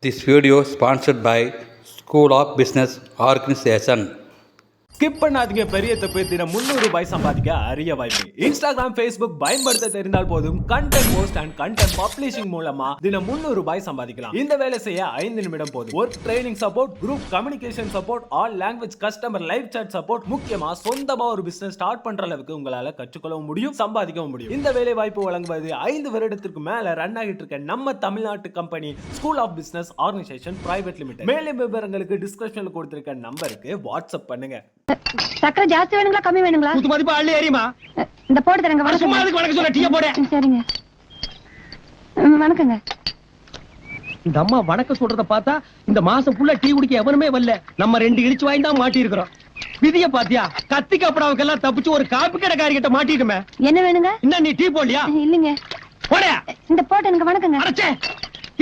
This video is sponsored by School of Business Organization. Skip பண்ணாதீங்க. பெரிய தப்பு. தினம் 300 ரூபாய் சம்பாதிக்க அரிய வாய்ப்பு. இன்ஸ்டாகிராம், ஃபேஸ்புக் பயன்படுத்த தெரிந்தால் போதும் content post and content publishing மூலமா தினம் 300 ரூபாய் சம்பாதிக்கலாம். இந்த வேலை செய்ய 5 நிமிடம் போதும். Work training support, group communication support, all language customer live chat support, முக்கியமா சொந்தமா ஒரு பிசினஸ் ஸ்டார்ட் பண்ற அளவுக்கு உங்களால கற்றுக்கொள்ளவும் முடியும், சம்பாதிக்கவும் முடியும். இந்த வேலை வாய்ப்பு வழங்குவது 5 வருடத்திற்கு மேல ரன் ஆகிட்டு இருக்க நம்ம தமிழ்நாட்டு company school of business organisation private limited. மேலும் விவரங்களுக்கு டிஸ்கிரிப்ஷன்ல கொடுத்திருக்க நம்பருக்கு வாட்ஸ்அப் பண்ணுங்க. சக்கரை ஜாஸ்தி வேணுங்களா கம்மி வேணுங்களா? குத்து மதிப்பு அள்ளி ஏறிமா. இந்த போட்டு தரங்க. வணக்கம். வணக்கம் சொல்ல டீ போடு. சரிங்க. வணக்கங்க. இந்த அம்மா வணக்கம் சொல்றத பார்த்தா இந்த மாசம் ஃபுல்லா டீ குடிக்க எவனுமே வரல. நம்ம 2 இடிச்சு வாங்கி தான் மாட்டி இருக்கிறோம். விதிய பாத்தியா? கத்தி கப்படாவுக்கெல்லாம் தப்பிச்சு ஒரு காப்பி கடைக்காரி கிட்ட மாட்டிட்டுமே. என்ன வேணுங்க? என்ன நீ டீ போடலையா? இல்லங்க. போடா. இந்த போட்டு எனக்கு வணக்கங்க. அடச்சே.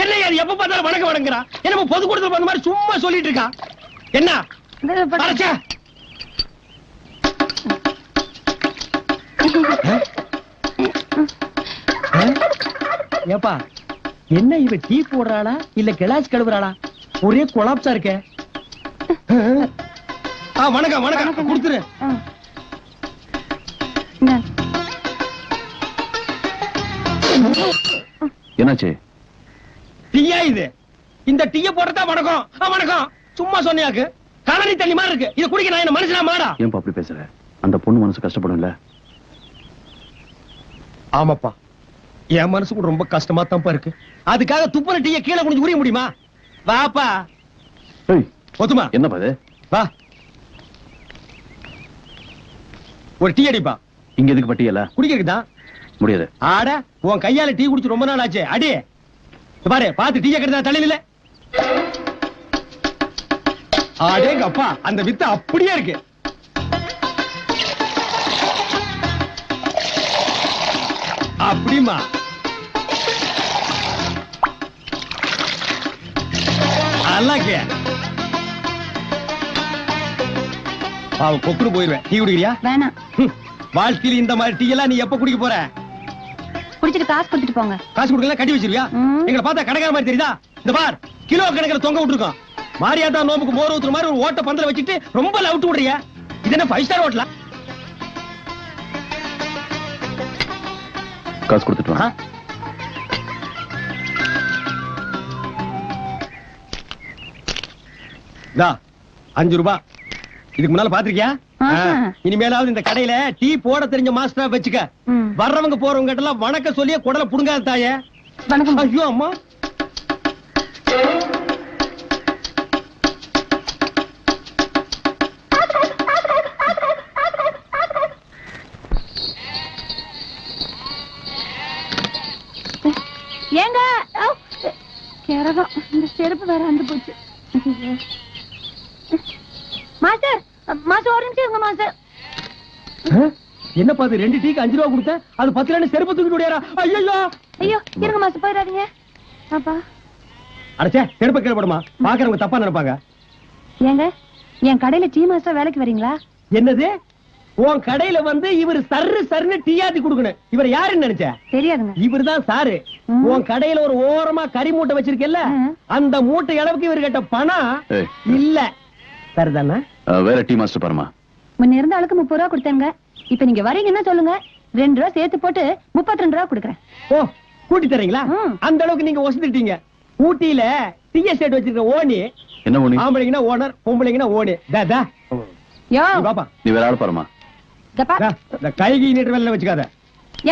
என்ன யார் எப்ப பார்த்தாலும் வணக்கம் வணங்கறா? என்ன பொது கொடுத்து வந்த மாதிரி சும்மா சொல்லிட்டு இருக்கா? என்ன? அடச்சே. ஏப்பா என்ன இவ டீ போடுறாளா இல்ல கிளாஸ் கழுவுறாளா? ஒரே கொலாப்ஸா இருக்க. வணக்கம் வணக்கம் கொடுத்துரு. என்னாச்சு? டீயா இது? இந்த டீய போடுறதா வணக்கம்? வணக்கம் சும்மா சொன்னியாக்கு. கலனி தண்ணி மாதிரி இருக்கு. இத குடிக்க நான் என்ன மனுஷனா மாடா? ஏன்பா அப்படி பேசுற? அந்த பொண்ணு மனசு கஷ்டப்படும்ல. ஆமாப்பா, என் மனசு கூட ரொம்ப கஷ்டமா தான்ப்பா இருக்கு. அதுக்காக துப்புன டீய கீழே குனிஞ்சு குடிக்க முடியுமா? வாப்பா. ஒத்துமா என்ன பாது? வா ஒரு டீ அடிப்பா. இங்க எதுக்கு பட்டியல? குடிக்கிறதுதான். முடியாது. ஆட உன் கையால டீ குடிச்சு ரொம்ப நாள் ஆச்சு. அடி பாரு, பாத்து டீய கெடுத்தா தலையில. ஆடேங்க அப்பா, அந்த வித்து அப்படியே இருக்கு. அப்படிமா அல்லாக்கே பாவம் கொக்குன்னு போயிருவேன். டீ குடிக்கிறியா? வேணாம். வாழ்க்கையில இந்த மாதிரி டீ எல்லாம் நீ எப்ப குடிக்க போற? குடிச்சிட்டு காசு கொடுத்துட்டு போங்க. காசு கொடுக்கல கட்டி வச்சிருக்கியா? எங்களை பார்த்தா கடைக்கார மாதிரி தெரியுதா? இந்த பார், கிலோ கணக்கில் தொங்க விட்டுருக்கோம். மாரியாத்தா நோம்புக்கு மோர் ஊத்துற மாதிரி ஒரு ஓட்ட பந்தல வச்சுட்டு ரொம்ப லவுட் விடுறியா? இது என்ன 5 ஸ்டார் ஹோட்டலா? காசு கொடுத்துட்டு வா. 5 ரூபாய். இதுக்கு முன்னால பாத்திருக்கியா? இனிமேலாவது இந்த கடையில டீ போட தெரிஞ்ச மாஸ்டரா வச்சுக்க. வர்றவங்க போறவங்க கிட்ட எல்லாம் வணக்கம் சொல்லியே குடல புடுங்காத தாயே. வணக்கம். ஐயோ அம்மா. ஏங்க கேரகம் இந்த செருப்பு வேற வந்து போச்சு. மாஸ்டர் மாஸ்டர் ஒரு நிமிஷம் இருங்க மாஸ்டர். என்ன பாத்து 2 டீக்கு 5 ரூபாய் கொடுத்தேன். அது 10 ரூபாய் செருப்பு தூக்கிட்டு ஓடியாரா? ஐயோ ஐயோ இருங்க மாஸ்டர், போயிடாதீங்க. அப்பா அடச்சே, செருப்பு கீழே போடுமா. பாக்குறவங்க தப்பா நினைப்பாங்க. ஏங்க என் கடையில டீ மாஸ்டர் வேலைக்கு வரீங்களா? என்னது? உன் கடையில வந்து இவர் சர்ன்னு டீயாத்தி குடுக்கணும். இவர் யாருன்னு நினைச்ச? தெரியாதுங்க. இவர்தான் சாரு. உன் கடையில ஒரு ஓரமா கறி மூட்டை வச்சிருக்கல, அந்த மூட்டை அளவுக்கு இவர் கிட்ட பணம் இல்ல. சரிதானே? வேற டீ மாஸ்டர் பாருமா. முன்ன இருந்த ஆளுக்கு 30 ரூபா கொடுத்தேங்க. இப்ப நீங்க வரீங்கன்னா சொல்லுங்க, 2 ரூபா சேர்த்து போட்டு 32 ரூபா கொடுக்குறேன். ஓ, கூட்டி தரீங்களா? அந்த அளவுக்கு நீங்க வசதிட்டீங்க. ஊட்டியில டீ எஸ்டேட் வச்சிருக்க ஓனி. என்ன ஓனி? ஆம்பளைங்கன்னா ஓனர், பொம்பளைங்கன்னா ஓனி. யோ பாப்பா, நீ வேற ஆள் பாருமா. கைகி நீட்டு வேலை வச்சுக்காத.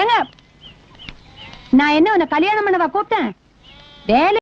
ஏங்க நான் என்ன உன்னை கல்யாணம் பண்ணவா கூப்பிட்டேன்? வேலை